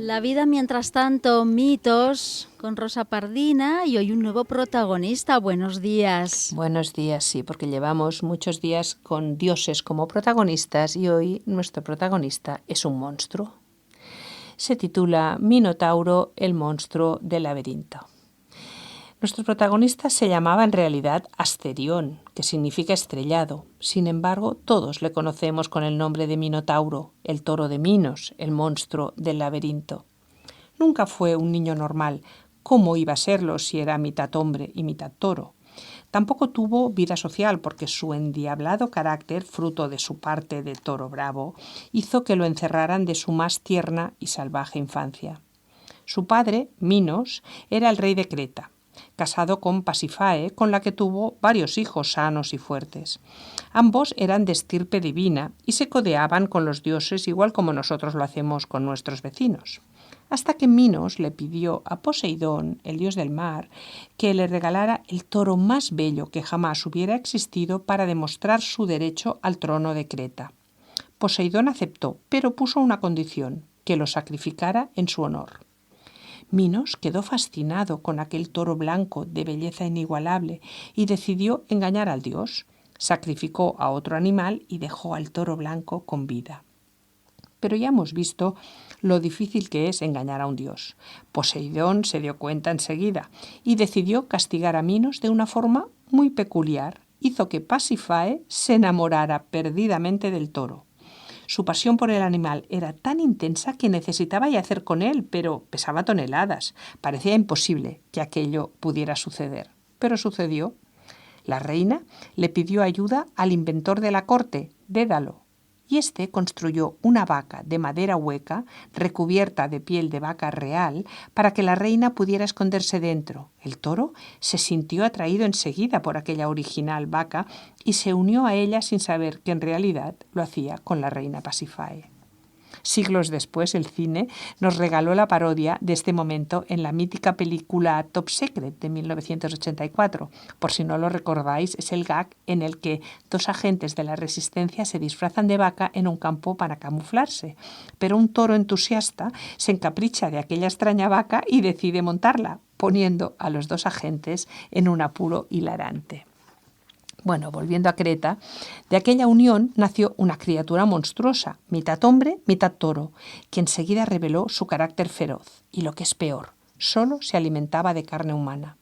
La vida mientras tanto, mitos con Rosa Pardina y hoy un nuevo protagonista. Buenos días. Buenos días, sí, porque llevamos muchos días con dioses como protagonistas y hoy nuestro protagonista es un monstruo. Se titula Minotauro, el monstruo del laberinto. Nuestro protagonista se llamaba en realidad Asterión, que significa estrellado. Sin embargo, todos le conocemos con el nombre de Minotauro, el toro de Minos, el monstruo del laberinto. Nunca fue un niño normal. ¿Cómo iba a serlo si era mitad hombre y mitad toro? Tampoco tuvo vida social porque su endiablado carácter, fruto de su parte de toro bravo, hizo que lo encerraran de su más tierna y salvaje infancia. Su padre, Minos, era el rey de Creta, casado con Pasífae, con la que tuvo varios hijos sanos y fuertes. Ambos eran de estirpe divina y se codeaban con los dioses igual como nosotros lo hacemos con nuestros vecinos. Hasta que Minos le pidió a Poseidón, el dios del mar, que le regalara el toro más bello que jamás hubiera existido para demostrar su derecho al trono de Creta. Poseidón aceptó, pero puso una condición, que lo sacrificara en su honor. Minos quedó fascinado con aquel toro blanco de belleza inigualable y decidió engañar al dios. Sacrificó a otro animal y dejó al toro blanco con vida. Pero ya hemos visto lo difícil que es engañar a un dios. Poseidón se dio cuenta enseguida y decidió castigar a Minos de una forma muy peculiar. Hizo que Pasífae se enamorara perdidamente del toro. Su pasión por el animal era tan intensa que necesitaba yacer con él, pero pesaba toneladas. Parecía imposible que aquello pudiera suceder. Pero sucedió. La reina le pidió ayuda al inventor de la corte, Dédalo, y éste construyó una vaca de madera hueca, recubierta de piel de vaca real, para que la reina pudiera esconderse dentro. El toro se sintió atraído enseguida por aquella original vaca y se unió a ella sin saber que en realidad lo hacía con la reina Pasífae. Siglos después, el cine nos regaló la parodia de este momento en la mítica película Top Secret de 1984. Por si no lo recordáis, es el gag en el que dos agentes de la resistencia se disfrazan de vaca en un campo para camuflarse. Pero un toro entusiasta se encapricha de aquella extraña vaca y decide montarla, poniendo a los dos agentes en un apuro hilarante. Bueno, volviendo a Creta, de aquella unión nació una criatura monstruosa, mitad hombre, mitad toro, que enseguida reveló su carácter feroz y, lo que es peor, solo se alimentaba de carne humana.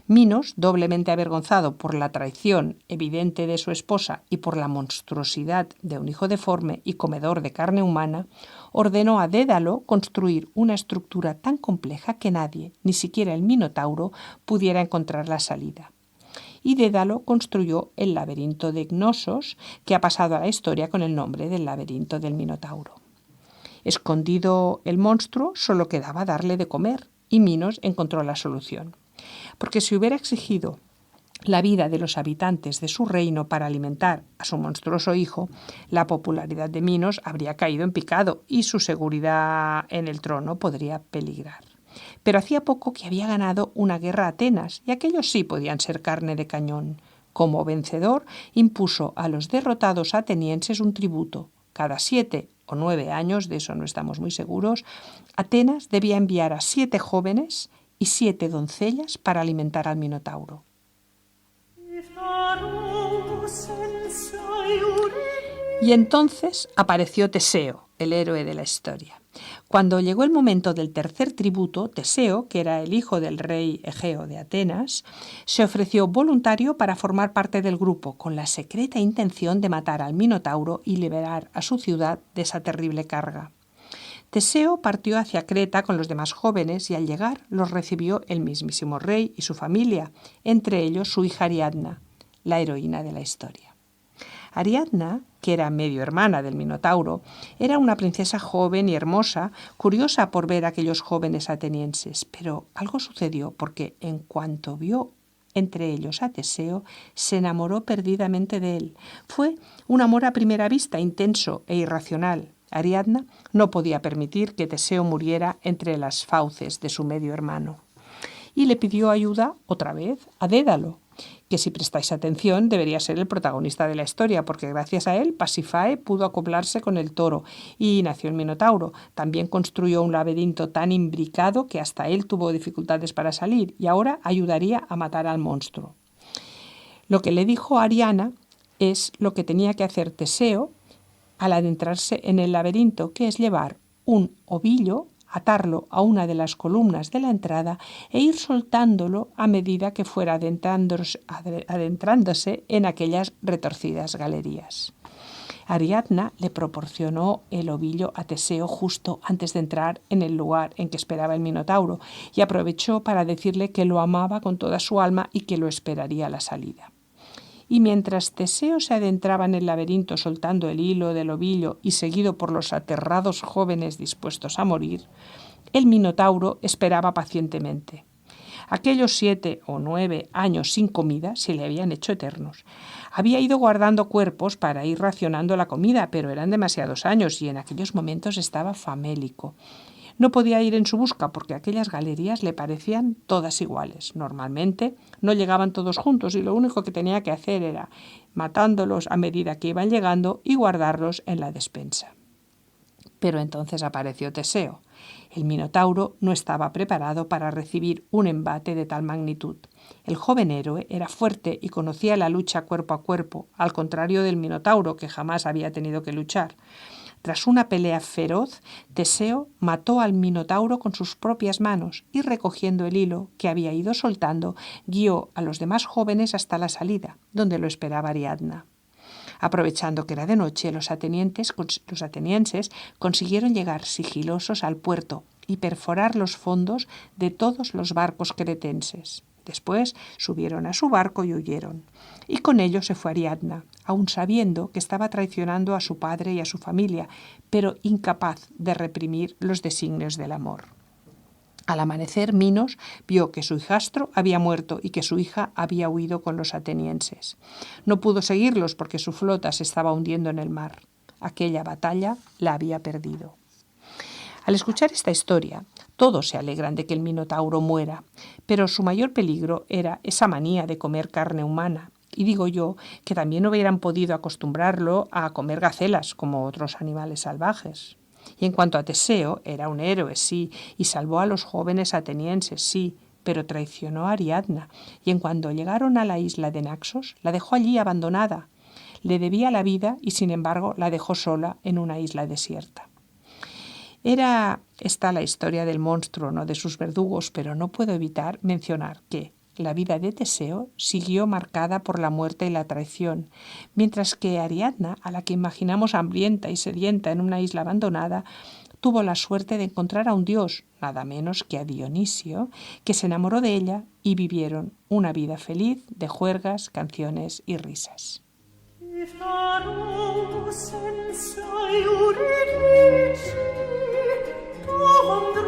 Minos, doblemente avergonzado por la traición evidente de su esposa y por la monstruosidad de un hijo deforme y comedor de carne humana, ordenó a Dédalo construir una estructura tan compleja que nadie, ni siquiera el Minotauro, pudiera encontrar la salida. Y Dédalo construyó el laberinto de Cnosos, que ha pasado a la historia con el nombre del laberinto del Minotauro. Escondido el monstruo, solo quedaba darle de comer, y Minos encontró la solución. Porque si hubiera exigido la vida de los habitantes de su reino para alimentar a su monstruoso hijo, la popularidad de Minos habría caído en picado y su seguridad en el trono podría peligrar. Pero hacía poco que había ganado una guerra a Atenas y aquellos sí podían ser carne de cañón. Como vencedor, impuso a los derrotados atenienses un tributo. Cada 7 o 9 años, de eso no estamos muy seguros, Atenas debía enviar a 7 jóvenes y 7 doncellas para alimentar al Minotauro. Y entonces apareció Teseo, el héroe de la historia. Cuando llegó el momento del tercer tributo, Teseo, que era el hijo del rey Egeo de Atenas, se ofreció voluntario para formar parte del grupo, con la secreta intención de matar al Minotauro y liberar a su ciudad de esa terrible carga. Teseo partió hacia Creta con los demás jóvenes y al llegar los recibió el mismísimo rey y su familia, entre ellos su hija Ariadna, la heroína de la historia. Ariadna, que era medio hermana del Minotauro, era una princesa joven y hermosa, curiosa por ver a aquellos jóvenes atenienses. Pero algo sucedió porque en cuanto vio entre ellos a Teseo, se enamoró perdidamente de él. Fue un amor a primera vista, intenso e irracional. Ariadna no podía permitir que Teseo muriera entre las fauces de su medio hermano. Y le pidió ayuda otra vez a Dédalo, que si prestáis atención debería ser el protagonista de la historia, porque gracias a él Pasífae pudo acoplarse con el toro y nació el Minotauro. También construyó un laberinto tan imbricado que hasta él tuvo dificultades para salir y ahora ayudaría a matar al monstruo. Lo que le dijo Ariana es lo que tenía que hacer Teseo al adentrarse en el laberinto, que es llevar un ovillo, atarlo a una de las columnas de la entrada e ir soltándolo a medida que fuera adentrándose en aquellas retorcidas galerías. Ariadna le proporcionó el ovillo a Teseo justo antes de entrar en el lugar en que esperaba el Minotauro y aprovechó para decirle que lo amaba con toda su alma y que lo esperaría a la salida. Y mientras Teseo se adentraba en el laberinto soltando el hilo del ovillo y seguido por los aterrados jóvenes dispuestos a morir, el Minotauro esperaba pacientemente. Aquellos 7 o 9 años sin comida se le habían hecho eternos. Había ido guardando cuerpos para ir racionando la comida, pero eran demasiados años y en aquellos momentos estaba famélico. No podía ir en su busca porque aquellas galerías le parecían todas iguales. Normalmente no llegaban todos juntos y lo único que tenía que hacer era matándolos a medida que iban llegando y guardarlos en la despensa. Pero entonces apareció Teseo. El Minotauro no estaba preparado para recibir un embate de tal magnitud. El joven héroe era fuerte y conocía la lucha cuerpo a cuerpo, al contrario del Minotauro, que jamás había tenido que luchar. Tras una pelea feroz, Teseo mató al Minotauro con sus propias manos y, recogiendo el hilo que había ido soltando, guió a los demás jóvenes hasta la salida, donde lo esperaba Ariadna. Aprovechando que era de noche, los atenienses consiguieron llegar sigilosos al puerto y perforar los fondos de todos los barcos cretenses. Después subieron a su barco y huyeron. Y con ello se fue Ariadna, aun sabiendo que estaba traicionando a su padre y a su familia, pero incapaz de reprimir los designios del amor. Al amanecer, Minos vio que su hijastro había muerto y que su hija había huido con los atenienses. No pudo seguirlos porque su flota se estaba hundiendo en el mar. Aquella batalla la había perdido. Al escuchar esta historia, todos se alegran de que el Minotauro muera, pero su mayor peligro era esa manía de comer carne humana. Y digo yo que también hubieran podido acostumbrarlo a comer gacelas como otros animales salvajes. Y en cuanto a Teseo, era un héroe, sí, y salvó a los jóvenes atenienses, sí, pero traicionó a Ariadna, y en cuanto llegaron a la isla de Naxos, la dejó allí abandonada. Le debía la vida y, sin embargo, la dejó sola en una isla desierta. Era esta la historia del monstruo, no de sus verdugos, pero no puedo evitar mencionar que la vida de Teseo siguió marcada por la muerte y la traición, mientras que Ariadna, a la que imaginamos hambrienta y sedienta en una isla abandonada, tuvo la suerte de encontrar a un dios, nada menos que a Dionisio, que se enamoró de ella y vivieron una vida feliz de juergas, canciones y risas. Dov'è